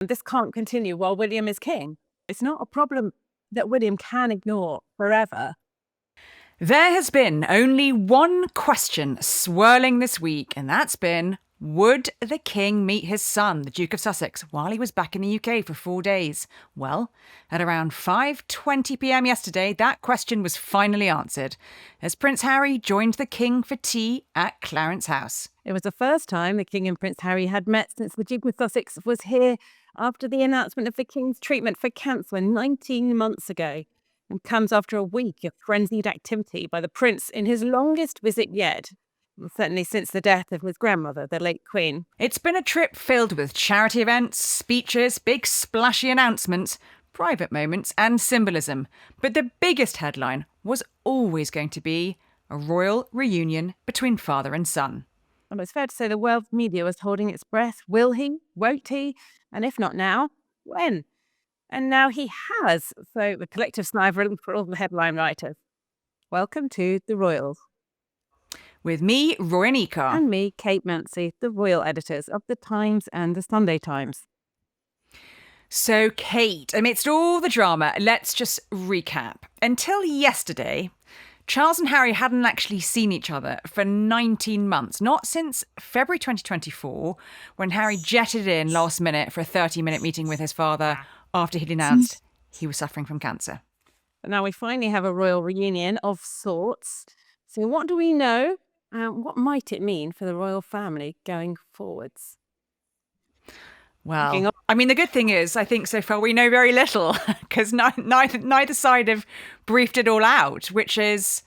This can't continue while William is king. It's not a problem that William can ignore forever. There has been only one question swirling this week, and that's been, would the king meet his son, the Duke of Sussex, while he was back in the UK for 4 days? Well, at around 5:20 p.m. yesterday, that question was finally answered, as Prince Harry joined the king for tea at Clarence House. It was the first time the king and Prince Harry had met since the Duke of Sussex was here after the announcement of the king's treatment for cancer 19 months ago, and comes after a week of frenzied activity by the prince in his longest visit yet, certainly since the death of his grandmother, the late Queen. It's been a trip filled with charity events, speeches, big splashy announcements, private moments and symbolism. But the biggest headline was always going to be a royal reunion between father and son. And it's fair to say the world media was holding its breath. Will he? Won't he? And if not now, when? And now he has. So the collective sigh of relief for all the headline writers. Welcome to The Royals. With me, Roy and Ika. And me, Kate Mancy, the royal editors of The Times and The Sunday Times. So, Kate, amidst all the drama, let's just recap. Until yesterday, Charles and Harry hadn't actually seen each other for 19 months, not since February 2024, when Harry jetted in last minute for a 30-minute meeting with his father after he'd announced he was suffering from cancer. But now we finally have a royal reunion of sorts. So what do we know? What might it mean for the royal family going forwards? Well, I mean, the good thing is, I think so far we know very little, because neither side have briefed it all out, which has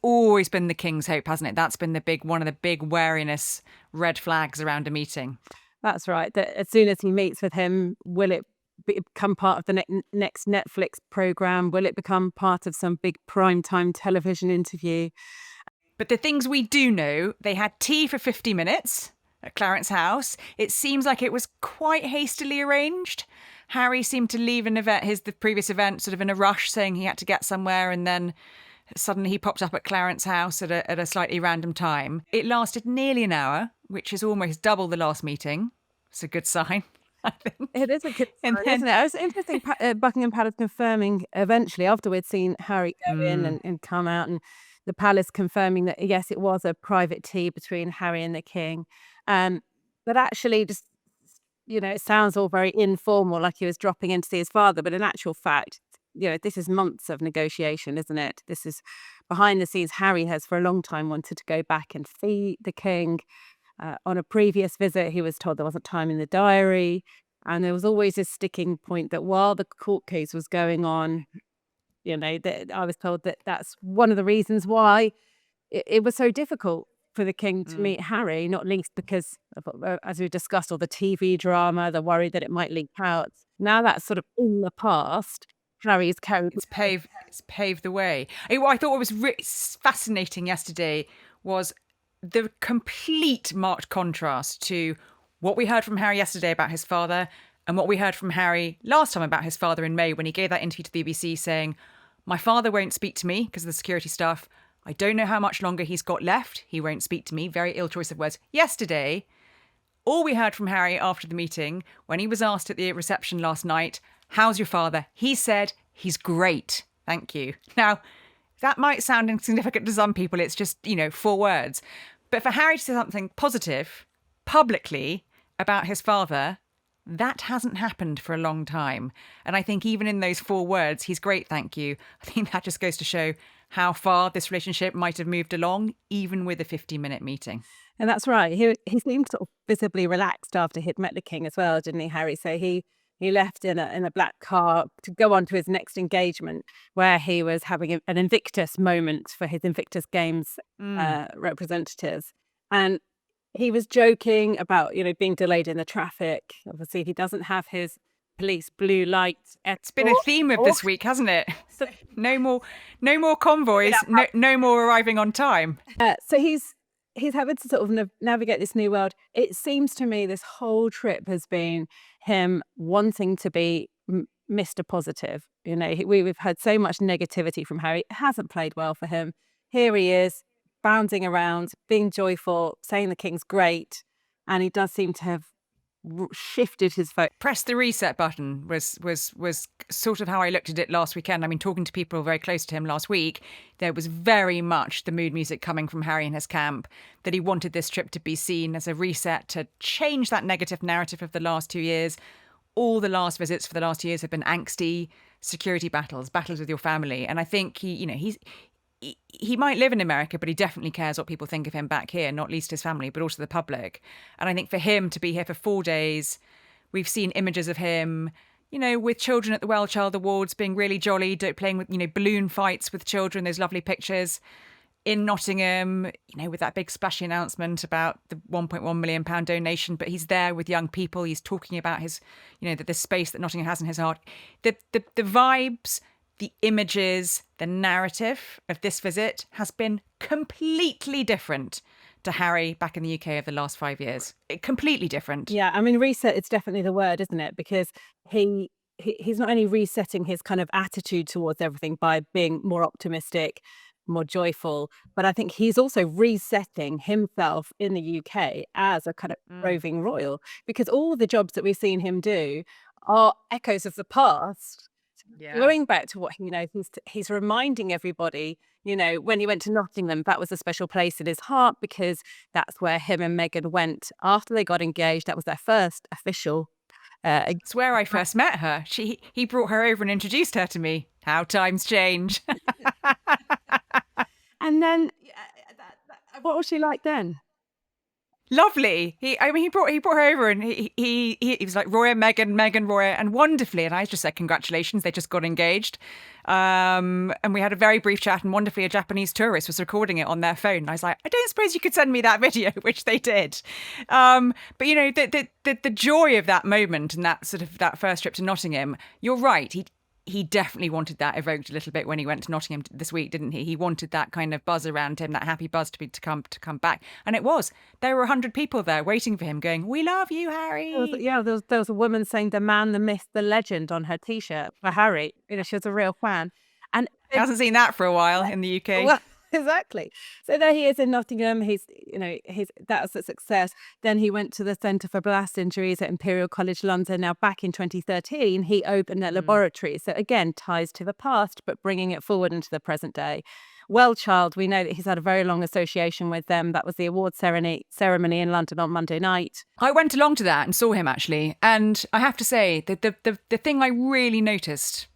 always been the king's hope, hasn't it? That's been one of the big wariness red flags around a meeting. That's right. That as soon as he meets with him, will it become part of the next Netflix program? Will it become part of some big primetime television interview? But the things we do know, they had tea for 50 minutes at Clarence House. It seems like it was quite hastily arranged. Harry seemed to leave the previous event sort of in a rush, saying he had to get somewhere, and then suddenly he popped up at Clarence House at a slightly random time. It lasted nearly an hour, which is almost double the last meeting. It's a good sign, I think. It is a good sign, isn't it? It was interesting, Buckingham Palace confirming eventually, after we'd seen Harry go in and come out, and the palace confirming that, yes, it was a private tea between Harry and the king. But actually, just, it sounds all very informal, like he was dropping in to see his father. But in actual fact, this is months of negotiation, isn't it? This is behind the scenes. Harry has for a long time wanted to go back and see the king. On a previous visit, he was told there wasn't time in the diary. And there was always this sticking point that while the court case was going on, that I was told that that's one of the reasons why it was so difficult for the king to meet Harry, not least because of, as we discussed, all the TV drama, the worry that it might leak out. Now that's sort of in the past. Harry's carried. It's paved the way. What I thought was fascinating yesterday was the complete marked contrast to what we heard from Harry yesterday about his father and what we heard from Harry last time about his father in May, when he gave that interview to the BBC saying, "My father won't speak to me because of the security stuff. I don't know how much longer he's got left. He won't speak to me." Very ill choice of words. Yesterday, all we heard from Harry after the meeting, when he was asked at the reception last night, "How's your father?" he said, "He's great. Thank you." Now, that might sound insignificant to some people. It's just, 4 words. But for Harry to say something positive publicly about his father, that hasn't happened for a long time. And I think even in those 4 words, "He's great, thank you," I think that just goes to show how far this relationship might have moved along, even with a 50-minute meeting. And that's right. He seemed sort of visibly relaxed after he'd met the king as well, didn't he, Harry? So he left in a black car to go on to his next engagement, where he was having an Invictus moment for his Invictus Games representatives. And he was joking about, being delayed in the traffic. Obviously, he doesn't have his police blue lights. It's been a theme of this week, hasn't it? No more convoys, no more arriving on time. So he's having to sort of navigate this new world. It seems to me this whole trip has been him wanting to be Mr. Positive. We've had so much negativity from Harry. It hasn't played well for him. Here he is, bouncing around, being joyful, saying the king's great. And he does seem to have shifted his focus. Press the reset button was sort of how I looked at it last weekend. I mean, talking to people very close to him last week, there was very much the mood music coming from Harry and his camp that he wanted this trip to be seen as a reset to change that negative narrative of the last 2 years. All the last visits for the last 2 years have been angsty security battles with your family. And I think he might live in America, but he definitely cares what people think of him back here, not least his family, but also the public. And I think for him to be here for 4 days, we've seen images of him, with children at the Well Child Awards being really jolly, playing with, balloon fights with children, those lovely pictures in Nottingham, with that big splashy announcement about the £1.1 million donation. But he's there with young people. He's talking about his, the space that Nottingham has in his heart. The vibes, the images, the narrative of this visit has been completely different to Harry back in the UK of the last 5 years. Completely different. Yeah, I mean, reset is definitely the word, isn't it? Because he's not only resetting his kind of attitude towards everything by being more optimistic, more joyful, but I think he's also resetting himself in the UK as a kind of roving royal, because all the jobs that we've seen him do are echoes of the past. Yeah. Going back to what he's reminding everybody, when he went to Nottingham, that was a special place in his heart because that's where him and Meghan went after they got engaged. That was their first official. It's where I first met her. He brought her over and introduced her to me. How times change. And then, what was she like then? Lovely. He brought her over and he was like, Roya, Meghan, Roya, and wonderfully. And I just said, congratulations, they just got engaged. And we had a very brief chat, and wonderfully a Japanese tourist was recording it on their phone. And I was like, I don't suppose you could send me that video, which they did. But the joy of that moment and that sort of that first trip to Nottingham, you're right. He definitely wanted that evoked a little bit when he went to Nottingham this week, didn't he? He wanted that kind of buzz around him, that happy buzz to come back. And it was. There were 100 people there waiting for him going, we love you, Harry. There was a woman saying the man, the myth, the legend on her T-shirt for Harry. She was a real fan. And he hasn't seen that for a while in the UK. Well, exactly. So there he is in Nottingham. That's a success. Then he went to the Centre for Blast Injuries at Imperial College London. Now, back in 2013, he opened a laboratory. So again, ties to the past, but bringing it forward into the present day. Well Child, we know that he's had a very long association with them. That was the award ceremony in London on Monday night. I went along to that and saw him, actually. And I have to say that the thing I really noticed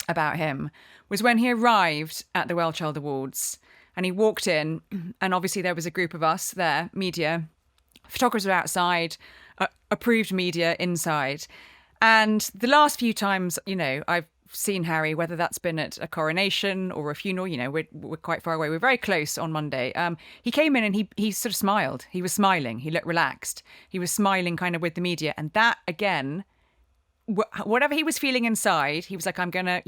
about him was when he arrived at the Well Child Awards and he walked in, and obviously there was a group of us there, media, photographers were outside, approved media inside. And the last few times, I've seen Harry, whether that's been at a coronation or a funeral, we're quite far away. We're very close on Monday. He came in and he sort of smiled. He was smiling. He looked relaxed. He was smiling kind of with the media. And that, again, whatever he was feeling inside, he was like, I'm gonna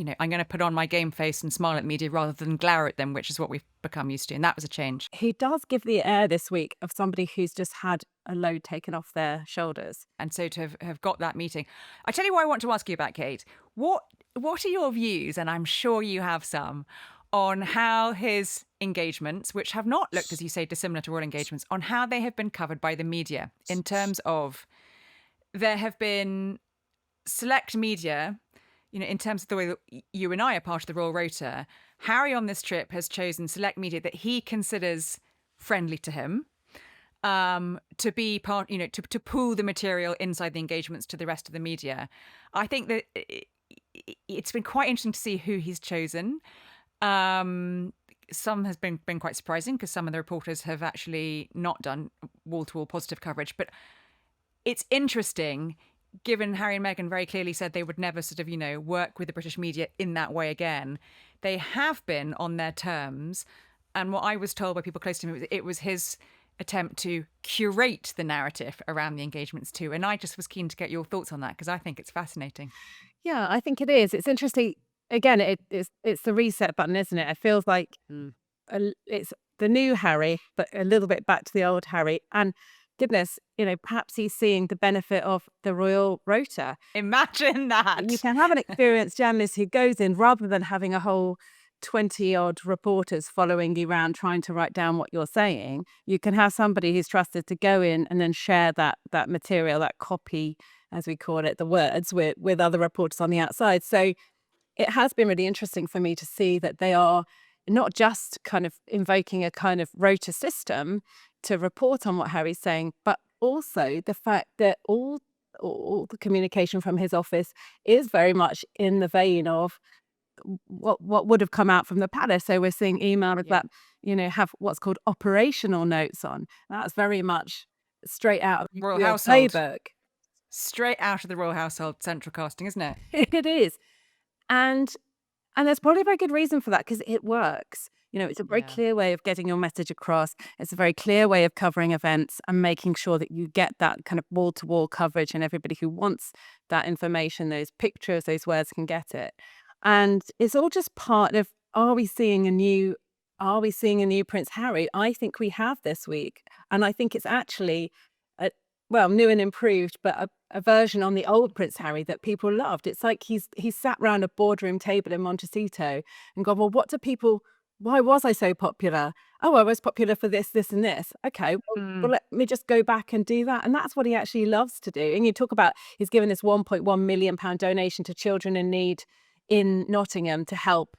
put on my game face and smile at the media rather than glare at them, which is what we've become used to. And that was a change. He does give the air this week of somebody who's just had a load taken off their shoulders. And so to have got that meeting, I tell you what I want to ask you about, Kate. What are your views, and I'm sure you have some, on how his engagements, which have not looked, as you say, dissimilar to royal engagements, on how they have been covered by the media in terms of there have been select media, in terms of the way that you and I are part of the Royal Rota. Harry on this trip has chosen select media that he considers friendly to him, to be part, to pool the material inside the engagements to the rest of the media. I think that it's been quite interesting to see who he's chosen. Some has been quite surprising because some of the reporters have actually not done wall-to-wall positive coverage. But it's interesting, given Harry and Meghan very clearly said they would never sort of, work with the British media in that way again. They have been on their terms. And what I was told by people close to him, it was his attempt to curate the narrative around the engagements too. And I just was keen to get your thoughts on that because I think it's fascinating. Yeah, I think it is. It's interesting. Again, it's the reset button, isn't it? It feels like it's the new Harry, but a little bit back to the old Harry. And goodness, perhaps he's seeing the benefit of the Royal Rota. Imagine that. You can have an experienced journalist who goes in rather than having a whole 20 odd reporters following you around trying to write down what you're saying. You can have somebody who's trusted to go in and then share that material, that copy, as we call it, the words, with other reporters on the outside. So it has been really interesting for me to see that they are not just kind of invoking a kind of rota system to report on what Harry's saying, but also the fact that all the communication from his office is very much in the vein of what would have come out from the palace. So we're seeing emails that, have what's called operational notes on. That's very much straight out of Royal your household. playbook. Straight out of the royal household central casting, isn't it? It is. And there's probably a very good reason for that, because it works. It's a very clear way of getting your message across. It's a very clear way of covering events and making sure that you get that kind of wall-to-wall coverage, and everybody who wants that information, those pictures, those words, can get it. And it's all just part of, are we seeing a new Prince Harry? I think we have this week. And I think it's actually new and improved, but a version on the old Prince Harry that people loved. It's like he's sat round a boardroom table in Montecito and gone, well, why was I so popular? Oh, I was popular for this, this, and this. Okay, well, let me just go back and do that. And that's what he actually loves to do. And you talk about, he's given this £1.1 million donation to children in need in Nottingham to help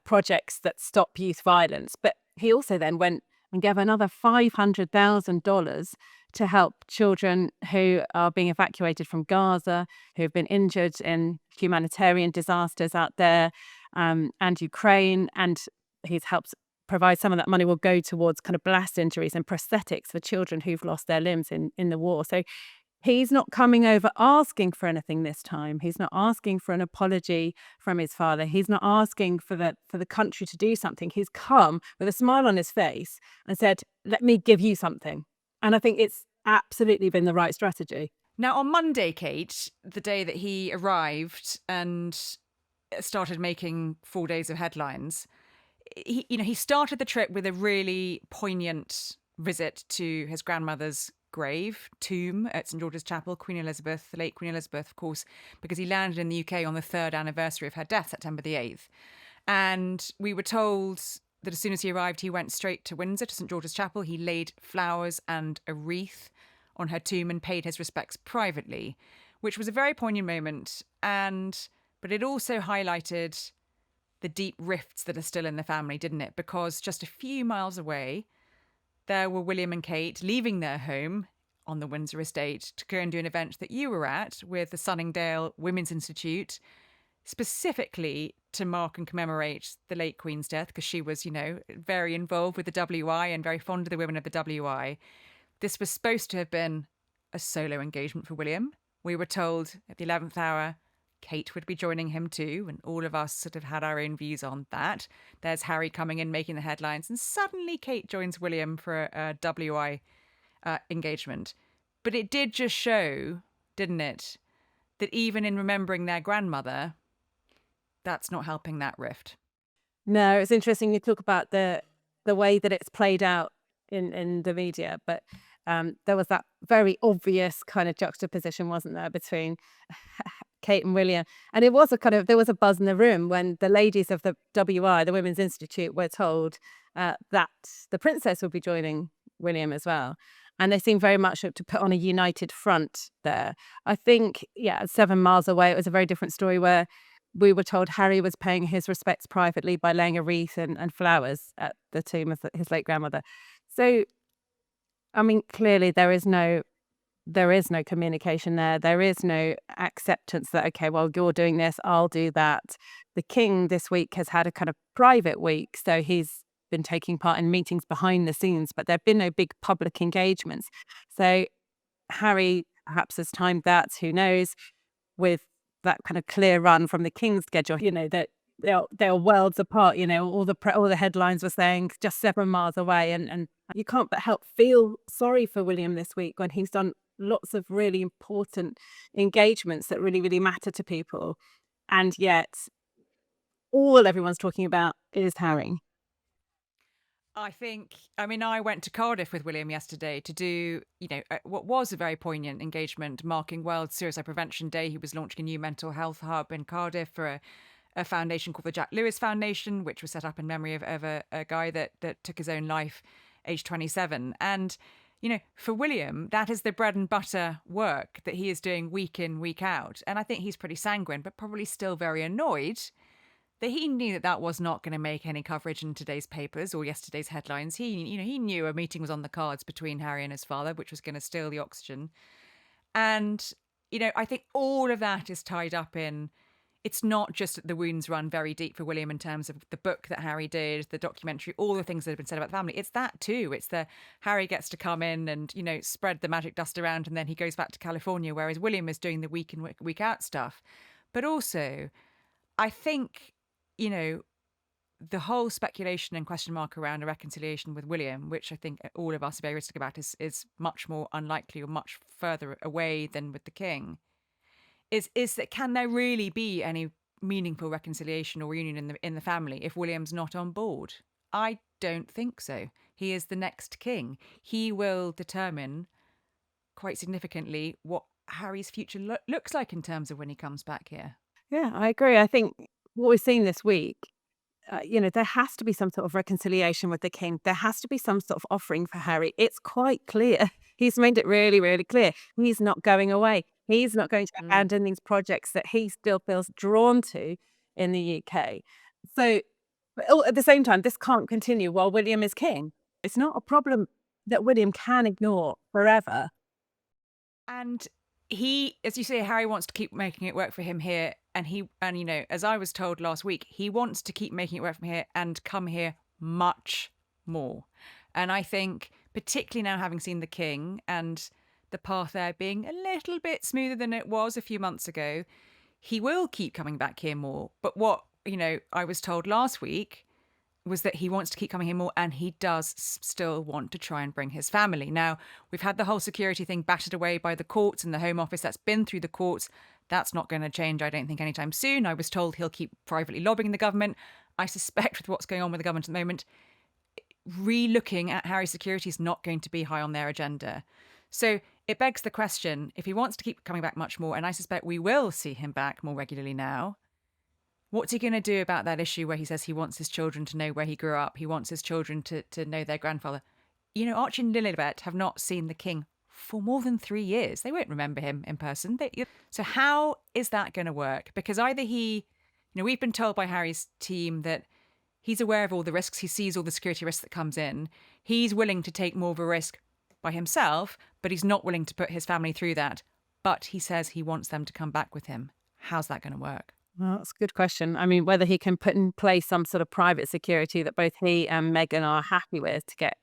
projects that stop youth violence. But he also then went and gave another $500,000 to help children who are being evacuated from Gaza, who have been injured in humanitarian disasters out there, and Ukraine. And he's helped provide, some of that money will go towards kind of blast injuries and prosthetics for children who've lost their limbs in the war. So he's not coming over asking for anything this time. He's not asking for an apology from his father. He's not asking for the country to do something. He's come with a smile on his face and said, let me give you something. And I think it's absolutely been the right strategy. Now, on Monday, Kate, the day that he arrived and started making 4 days of headlines, he started the trip with a really poignant visit to his grandmother's tomb at St George's Chapel, Queen Elizabeth, the late Queen Elizabeth, of course, because he landed in the UK on the 3rd anniversary of her death, September the 8th. And we were told that as soon as he arrived, he went straight to Windsor, to St George's Chapel. He laid flowers and a wreath on her tomb and paid his respects privately, which was a very poignant moment. But it also highlighted the deep rifts that are still in the family, didn't it? Because just a few miles away, there were William and Kate leaving their home on the Windsor estate to go and do an event that you were at with the Sunningdale Women's Institute, specifically to mark and commemorate the late Queen's death, because she was, very involved with the WI and very fond of the women of the WI. This was supposed to have been a solo engagement for William. We were told at the 11th hour, Kate would be joining him too, and all of us sort of had our own views on that. There's Harry coming in, making the headlines, and suddenly Kate joins William for a WI engagement. But it did just show, didn't it, that even in remembering their grandmother, that's not helping that rift. No, it's interesting you talk about the way that it's played out in the media, but there was that very obvious kind of juxtaposition, wasn't there, between Kate and William. And it was there was a buzz in the room when the ladies of the WI, the Women's Institute, were told that the princess would be joining William as well. And they seemed very much to put on a united front there. I think, 7 miles away, it was a very different story where we were told Harry was paying his respects privately by laying a wreath and flowers at the tomb of his late grandmother. So, I mean, clearly there is no communication there. There is no acceptance that, okay, well, you're doing this, I'll do that. The king this week has had a kind of private week, so he's been taking part in meetings behind the scenes, but there have been no big public engagements. So Harry perhaps has timed that, who knows, with that kind of clear run from the king's schedule, that they are worlds apart. All the headlines were saying just 7 miles away, and you can't but help feel sorry for William this week when he's done lots of really important engagements that really, really matter to people, and yet all everyone's talking about is Harry. I went to Cardiff with William yesterday to do, what was a very poignant engagement marking World Suicide Prevention Day. He was launching a new mental health hub in Cardiff for a foundation called the Jack Lewis Foundation, which was set up in memory of a guy that took his own life age 27. And, for William, that is the bread and butter work that he is doing week in, week out. And I think he's pretty sanguine, but probably still very annoyed that he knew that was not going to make any coverage in today's papers or yesterday's headlines. He knew a meeting was on the cards between Harry and his father, which was going to steal the oxygen. And, I think all of that is tied up in, it's not just that the wounds run very deep for William in terms of the book that Harry did, the documentary, all the things that have been said about the family. It's that too. It's the Harry gets to come in and, spread the magic dust around, and then he goes back to California, whereas William is doing the week in, week out stuff. But also, I think, the whole speculation and question mark around a reconciliation with William, which I think all of us are very realistic about, is much more unlikely or much further away than with the king. Is that, can there really be any meaningful reconciliation or reunion in the family if William's not on board? I don't think so. He is the next king. He will determine quite significantly what Harry's future looks like in terms of when he comes back here. Yeah, I agree. I think what we've seen this week, there has to be some sort of reconciliation with the king. There has to be some sort of offering for Harry. It's quite clear. He's made it really, really clear. He's not going away. He's not going to abandon these projects that he still feels drawn to in the UK. So, but at the same time, this can't continue while William is king. It's not a problem that William can ignore forever. And he, as you say, Harry wants to keep making it work for him here. And as I was told last week, he wants to keep making it work from here and come here much more. And I think, particularly now having seen The King and the path there being a little bit smoother than it was a few months ago, he will keep coming back here more. But what, I was told last week was that he wants to keep coming here more, and he does still want to try and bring his family. Now, we've had the whole security thing battered away by the courts and the Home Office. That's been through the courts. That's not going to change, I don't think, anytime soon. I was told he'll keep privately lobbying the government. I suspect with what's going on with the government at the moment, re-looking at Harry's security is not going to be high on their agenda. So it begs the question, if he wants to keep coming back much more, and I suspect we will see him back more regularly now, what's he going to do about that issue where he says he wants his children to know where he grew up? He wants his children to know their grandfather. Archie and Lilibet have not seen the king for more than 3 years. They won't remember him in person. So how is that going to work? Because either we've been told by Harry's team that he's aware of all the risks. He sees all the security risks that comes in. He's willing to take more of a risk by himself, but he's not willing to put his family through that. But he says he wants them to come back with him. How's that going to work? Well, that's a good question. I mean, whether he can put in place some sort of private security that both he and Meghan are happy with to get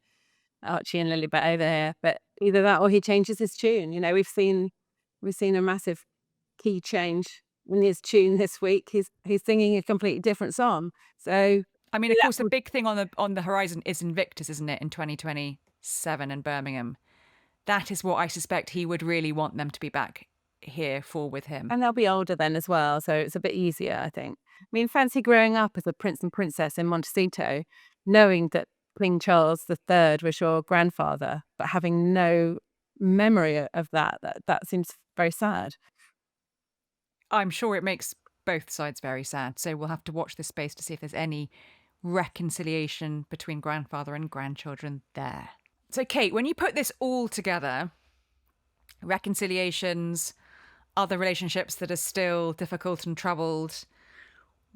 Archie and Lilibet over here. But either that or he changes his tune. We've seen a massive key change in his tune this week. He's singing a completely different song. So I mean, of course, the big thing on the horizon is Invictus, isn't it, in 2027 in Birmingham? That is what I suspect he would really want them to be back here for with him. And they'll be older then as well, so it's a bit easier, I think. I mean, fancy growing up as a prince and princess in Montecito, knowing that King Charles III was your grandfather, but having no memory of that. That seems very sad. I'm sure it makes both sides very sad. So we'll have to watch this space to see if there's any reconciliation between grandfather and grandchildren there. So, Kate, when you put this all together, reconciliations, other relationships that are still difficult and troubled,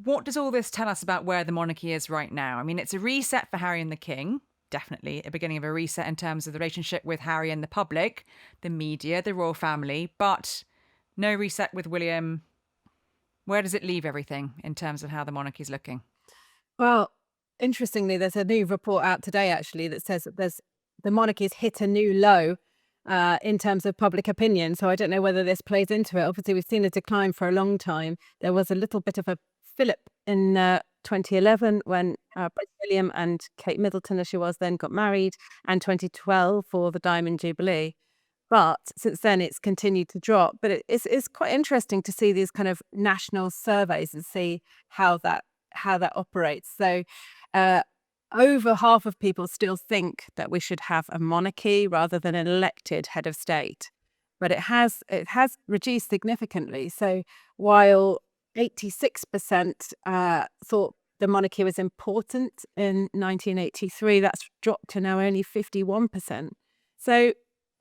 what does all this tell us about where the monarchy is right now? I mean, it's a reset for Harry and the King, definitely a beginning of a reset in terms of the relationship with Harry and the public, the media, the royal family, but no reset with William. Where does it leave everything in terms of how the monarchy is looking? Well, interestingly, there's a new report out today, actually, that says that the monarchy's hit a new low in terms of public opinion. So I don't know whether this plays into it. Obviously, we've seen a decline for a long time. There was a little bit of a fillip in 2011 when Prince William and Kate Middleton, as she was then, got married, and 2012 for the Diamond Jubilee. But since then, it's continued to drop. But it's quite interesting to see these kind of national surveys and see how that operates. So over half of people still think that we should have a monarchy rather than an elected head of state. But it has reduced significantly. So while 86% thought the monarchy was important in 1983. That's dropped to now only 51%. So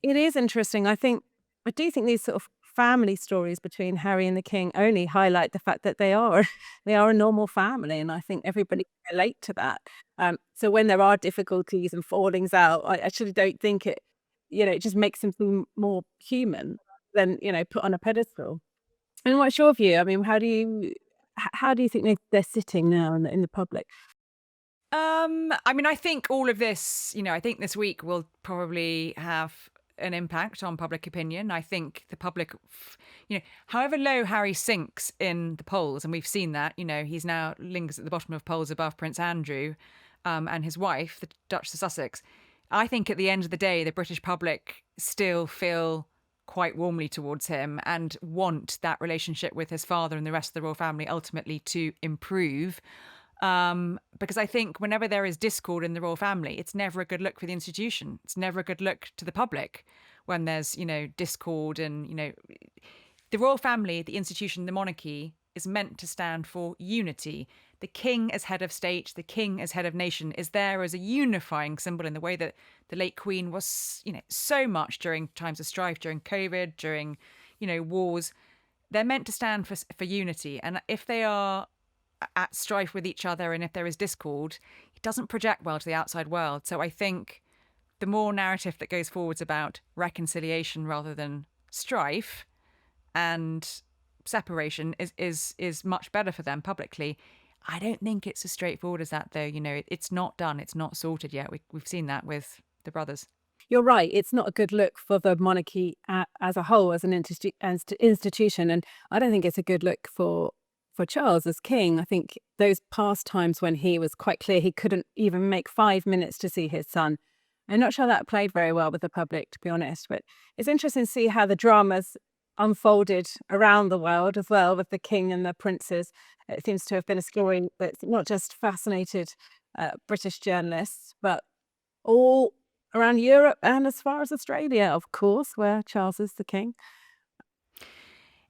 it is interesting. I do think these sort of family stories between Harry and the King only highlight the fact that they are they are a normal family, and I think everybody can relate to that. So when there are difficulties and fallings out, I actually don't think it just makes them feel more human than put on a pedestal. And what's your view? I mean, how do you think they're sitting now in the public? I mean, I think all of this, I think this week will probably have an impact on public opinion. I think the public, however low Harry sinks in the polls, and we've seen that, he's now lingers at the bottom of polls above Prince Andrew and his wife, the Duchess of Sussex. I think at the end of the day, the British public still feel quite warmly towards him and want that relationship with his father and the rest of the royal family ultimately to improve. Because I think whenever there is discord in the royal family, it's never a good look for the institution. It's never a good look to the public when there's, discord and, the royal family, the institution, the monarchy is meant to stand for unity. The king as head of state, the king as head of nation is there as a unifying symbol in the way that the late queen was, so much during times of strife, during COVID, during, wars. They're meant to stand for unity. And if they are at strife with each other and if there is discord, it doesn't project well to the outside world. So I think the more narrative that goes forwards about reconciliation rather than strife and separation is much better for them publicly. I don't think it's as straightforward as that, though. It's not done. It's not sorted yet. We've seen that with the brothers. You're right. It's not a good look for the monarchy as a whole, as an institution, and I don't think it's a good look for Charles as king. I think those past times when he was quite clear he couldn't even make 5 minutes to see his son, I'm not sure that played very well with the public, to be honest. But it's interesting to see how the dramas unfolded around the world as well with the king and the princes. It seems to have been a story that's not just fascinated British journalists, but all around Europe and as far as Australia, of course, where Charles is the king.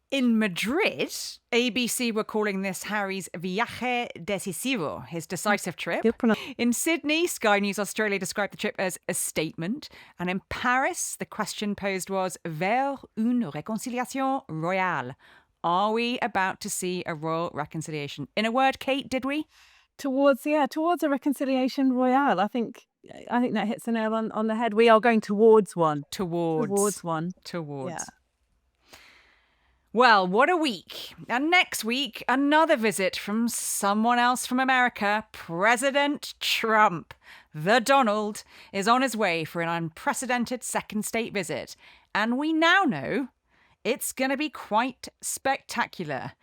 In Madrid, ABC were calling this Harry's viaje decisivo, his decisive trip. In Sydney, Sky News Australia described the trip as a statement. And in Paris, the question posed was, vers une réconciliation royale. Are we about to see a royal reconciliation? In a word, Kate, did we? Towards a reconciliation royale. I think that hits the nail on the head. We are going towards one. Towards one. Yeah. Well, what a week. And next week, another visit from someone else from America. President Trump, the Donald, is on his way for an unprecedented second state visit. And we now know it's going to be quite spectacular.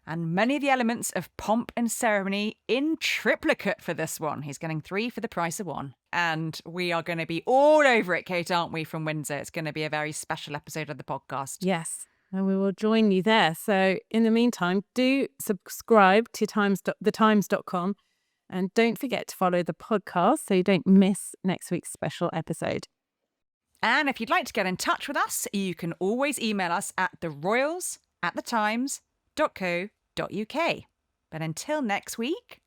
And many of the elements of pomp and ceremony in triplicate for this one. He's getting 3 for the price of 1. And we are going to be all over it, Kate, aren't we, from Windsor? It's going to be a very special episode of the podcast. Yes. And we will join you there. So in the meantime, do subscribe to thetimes.com and don't forget to follow the podcast so you don't miss next week's special episode. And if you'd like to get in touch with us, you can always email us at theroyals@thetimes.co.uk. But until next week,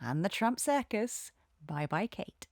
and the Trump Circus, bye-bye, Kate.